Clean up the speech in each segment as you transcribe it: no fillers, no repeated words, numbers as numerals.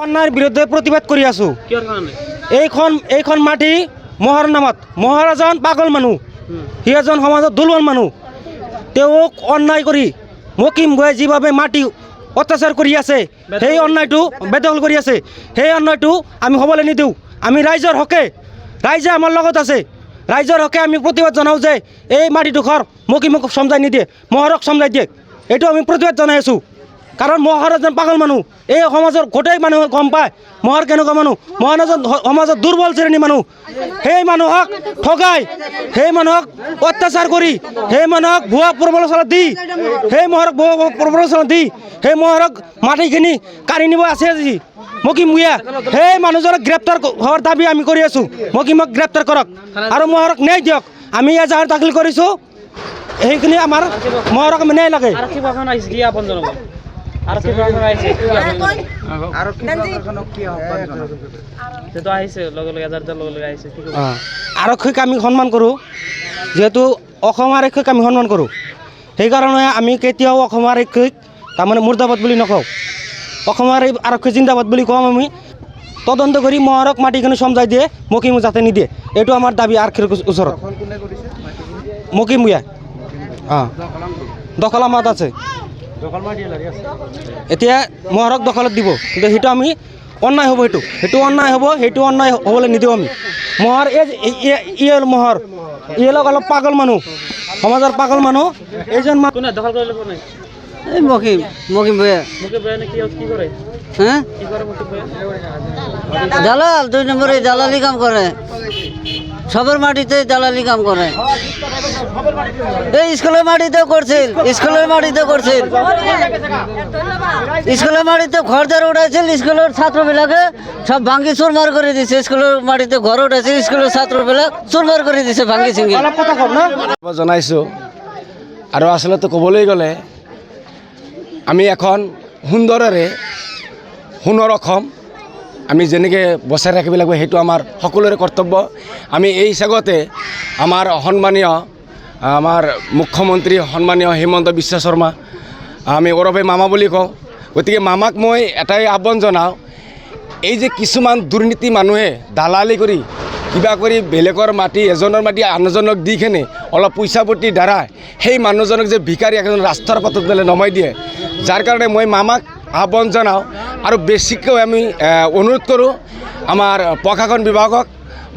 অন্যায়েৰ বিৰুদ্ধে প্ৰতিবাদ কৰি আছো। এইখন মাটি মহৰ নামত। মহৰ এজন পাগল মানুহ, সি এজন সমাজত দুৰ্বল মানুহ। তেওঁক অন্যায় কৰি মকিম গৈ যিভাৱে মাটি অত্যাচাৰ কৰি আছে, সেই অন্যায়টো বেদখল কৰি আছে, সেই অন্যায়টো আমি হ'বলৈ নিদিওঁ। আমি ৰাইজৰ হকে, ৰাইজে আমাৰ লগত আছে, ৰাইজৰ হকে আমি প্ৰতিবাদ জনাওঁ যে এই মাটিডোখৰ মকিমক সমজাই নিদিয়ে, মহৰক সমজাই দিয়ে। এইটো আমি প্ৰতিবাদ জনাই আছোঁ। কাৰণ মহৰ এজন পাগল মানুহ, এই সমাজৰ গোটেই মানুহে গম পায় মহৰ কেনেকুৱা মানুহ। মহৰ এজন সমাজৰ দুৰ্বল শ্ৰেণীৰ মানুহ। সেই মানুহক ঠগাই, সেই মানুহক অত্যাচাৰ কৰি, সেই মানুহক ভুৱা প্ৰবঞ্চনা দি, সেই মহৰক ভুৱা প্ৰবঞ্চনা দি সেই মহৰক মাটিখিনি কাঢ়ি নিব আছে আজি মকিম ভূঞা। সেই মানুহজনক গ্ৰেপ্তাৰ হোৱাৰ দাবী আমি কৰি আছোঁ। মকিমক গ্ৰেপ্তাৰ কৰক আৰু মহৰক ন্যায় দিয়ক। আমি এজাহাৰ দাখিল কৰিছোঁ, সেইখিনি আমাৰ মহৰক ন্যায় লাগে। আৰক্ষীক আমি সন্মান কৰোঁ, যিহেতু অসম আৰক্ষীক আমি সন্মান কৰোঁ। সেইকাৰণে আমি কেতিয়াও অসম আৰক্ষীক তাৰমানে মুৰ্দাবাদ বুলি নকওঁ, অসমৰ আৰক্ষী জিন্দাবাদ বুলি কওঁ। আমি তদন্ত কৰি মহৰক মাটিখিনি সমজাই দিয়ে, মকিমক যাতে নিদিয়ে, এইটো আমাৰ দাবী আৰক্ষীৰ ওচৰত। মকিম ভূঞা দখল আমাত আছে, এতিয়া মহৰক দখলত দিব, কিন্তু সেইটো আমি অন্যায় হ'ব, সেইটো অন্যায় হ'ব, সেইটো অন্যায় হ'বলৈ নিদিওঁ আমি। মহৰ ই মহৰ ই অলপ পাগল মানুহ, সমাজৰ পাগল মানুহ। এইজন এই মকিম ভূঞা হ্যাঁ দালাল, 2 নম্বরে দালালি কাম করে, সবার মাটিতে দালালি কাম করে। এই স্কুলের মাটিতেও করছিল, স্কুলের মাটিতে করছিল, স্কুলের মাটিতে ঘরদার উঠাইছিল, স্কুলের ছাত্রবিলাকে সব ভাঙ্গি চুরমার করে দিছে। স্কুলের মাটিতে ঘর উঠাইছিল, স্কুলের ছাত্রবিলাক চুরমার করে দিছে ভাঙ্গি চিঙ্গি। জনাইছোঁ। আৰু আচলতে ক'বলৈ গ'লে আমি এখন সুন্দৰেৰে সোণৰ অসম আমি যেনেকৈ বচাই ৰাখিব লাগিব, সেইটো আমাৰ সকলোৰে কৰ্তব্য। আমি এই হিচাপতে আমাৰ সন্মানীয় আমাৰ মুখ্যমন্ত্ৰী সন্মানীয় হিমন্ত বিশ্ব শৰ্মা, আমি ওৰফে মামা বুলি কওঁ। গতিকে মামাক মই এটাই আহ্বান জনাওঁ, এই যে কিছুমান দুৰ্নীতি মানুহে দালালি কৰি কিবা কৰি বেলেগৰ মাটি, এজনৰ মাটি আনজনক দি কেনে অলপ পইচা পাতি দ্বাৰা সেই মানুহজনক যে ভিকাৰী এজন ৰাস্তাৰ পথত বেলে নমাই দিয়ে, যাৰ কাৰণে মই মামাক আহ্বান জনাওঁ। আৰু বেছিকৈ আমি অনুৰোধ কৰোঁ আমাৰ প্ৰশাসন বিভাগক,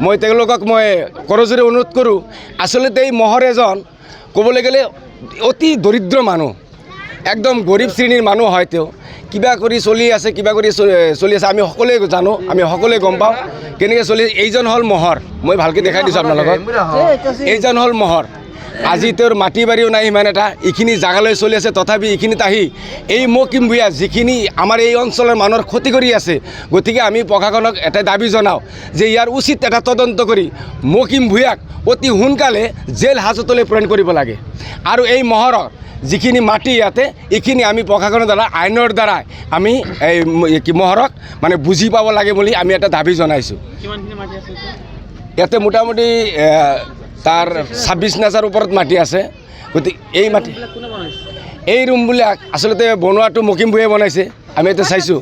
মই তেওঁলোকক মই কৰজোৰে অনুৰোধ কৰোঁ। আচলতে এই মহৰ এজন ক'বলৈ গ'লে অতি দৰিদ্ৰ মানুহ, একদম গৰীব শ্ৰেণীৰ মানুহ হয়। তেওঁ কিবা কৰি চলি আছে, কিবা কৰি চলি আছে, আমি সকলোৱে জানো, আমি সকলোৱে গম পাওঁ কেনেকৈ চলি। এইজন হ'ল মহৰ, মই ভালকৈ দেখাই দিছোঁ আপোনালোকক। এইজন হ'ল মহৰ। আজি তেওঁৰ মাটি বাৰীও নাই ইমান এটা, এইখিনি জাগালৈ চলি আছে, তথাপি এইখিনিত আহি এই মকিম ভূঞা যিখিনি আমাৰ এই অঞ্চলৰ মানুহৰ ক্ষতি কৰি আছে। গতিকে আমি প্ৰশাসনক এটা দাবী জনাওঁ যে ইয়াৰ উচিত এটা তদন্ত কৰি মকিম ভূঞাক অতি সোনকালে জেল হাজতলৈ প্ৰেৰণ কৰিব লাগে। আৰু এই মহৰৰ যিখিনি মাটি ইয়াতে, এইখিনি আমি প্ৰশাসনৰ দ্বাৰা, আইনৰ দ্বাৰা আমি এই মহৰক মানে বুজি পাব লাগে বুলি আমি এটা দাবী জনাইছোঁ। ইয়াতে মোটামুটি তাৰ 26,000 ওপৰত মাটি আছে। গতিকে এই মাটি, এই ৰুমবিলাক আচলতে বনোৱাটো মকিম ভূঞাই বনাইছে। আমি এতিয়া চাইছোঁ,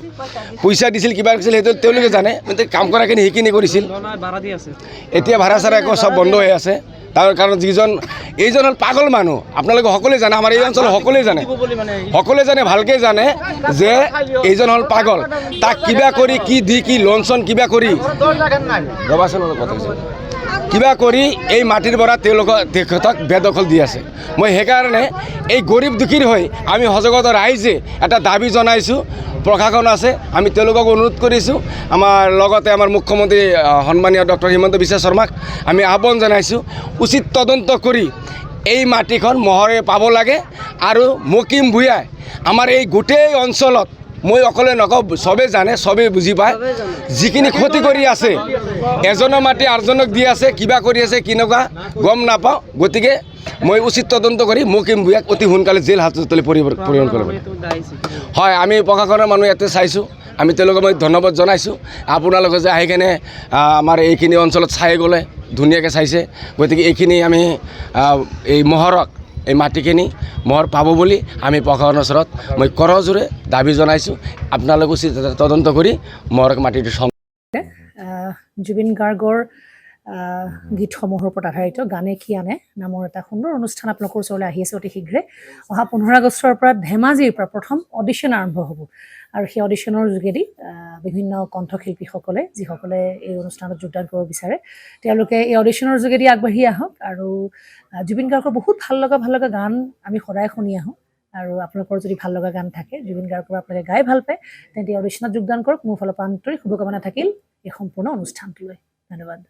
পইচা দিছিল, কিবা কৰিছিল, সেইটো তেওঁলোকে জানে। কাম কৰাখিনি সেইখিনি কৰিছিল। এতিয়া ভাড়া চাড়া একো চব বন্ধ হৈ আছে। তাৰ কাৰণ এইজন হ'ল পাগল মানুহ। আপোনালোকে সকলোৱে জানে, আমাৰ এই অঞ্চলৰ সকলোৱে জানে, ভালকৈ জানে যে এইজন হ'ল পাগল। তাক কিবা কৰি কি দি কি লোন চন কিবা কৰি ৰবাচোন অলপ কথা কিবা কৰি এই মাটিৰ পৰা তেখেতক বেদখল দি আছে। মই সেইকাৰণে এই গৰীব দুখীৰ হৈ আমি সজাগতা ৰাইজে এটা দাবী জনাইছোঁ। প্ৰশাসন আছে, আমি তেওঁলোকক অনুৰোধ কৰিছোঁ। আমাৰ লগতে আমাৰ মুখ্যমন্ত্ৰী সন্মানীয় ডক্টৰ হিমন্ত বিশ্ব শৰ্মাক আমি আহ্বান জনাইছোঁ, উচিত তদন্ত কৰি এই মাটিখন মহৰে পাব লাগে। আৰু মকিম ভূঞাই আমাৰ এই গোটেই অঞ্চলত, মই অকলে নকওঁ, চবেই জানে, চবেই বুজি পায়, যিখিনি ক্ষতি কৰি আছে, এজনৰ মাটি আনজনক দি আছে, কিবা কৰি আছে, কেনেকুৱা গম নাপাওঁ। গতিকে মই উচিত তদন্ত কৰি মকিম ভূঞাক অতি সোনকালে জেল হাজতলৈ প্ৰেৰণ কৰিব। হয়, আমি প্ৰশাসনৰ মানুহ ইয়াতে চাইছোঁ, আমি তেওঁলোকক মই ধন্যবাদ জনাইছোঁ। আপোনালোকে যে আহি কেনে আমাৰ এইখিনি অঞ্চলত চাই গ'লে ধুনীয়াকৈ চাইছে। গতিকে এইখিনি আমি এই মহৰক এই মাটিখিনি মোৰ পাব বুলি আমি প্ৰশাসনৰ ওচৰত মই কৰজোৰে দাবী জনাইছোঁ। আপোনালোকে উচিত তদন্ত কৰি মোৰ মাটিটো জুবিন গাৰ্গৰ গীতসমূহৰ ওপৰত আধাৰিত গানে কি আনে নামৰ এটা সুন্দৰ অনুষ্ঠান আপোনালোকৰ ওচৰলৈ আহি আছে অতি শীঘ্ৰে। অহা 15 আগষ্টৰ পৰা ধেমাজিৰ পৰা প্ৰথম অডিশ্যন আৰম্ভ হ'ব আৰু সেই অডিশ্যনৰ যোগেদি বিভিন্ন কণ্ঠশিল্পীসকলে যিসকলে এই অনুষ্ঠানত যোগদান কৰিব বিচাৰে তেওঁলোকে এই অডিশ্যনৰ যোগেদি আগবাঢ়ি আহক আৰু জুবিন গাৰ্গৰ বহুত ভাল লগা গান আমি সদায় শুনি আহোঁ আৰু আপোনালোকৰ যদি ভাল লগা গান থাকে জুবিন গাৰ্গৰ আপোনালোকে গাই ভাল পায় তেন্তে অডিশ্যনত যোগদান কৰক। মোৰ ফালৰ পৰা আন্তৰিক শুভকামনা থাকিল এই সম্পূৰ্ণ অনুষ্ঠানটোলৈ। ধন্যবাদ।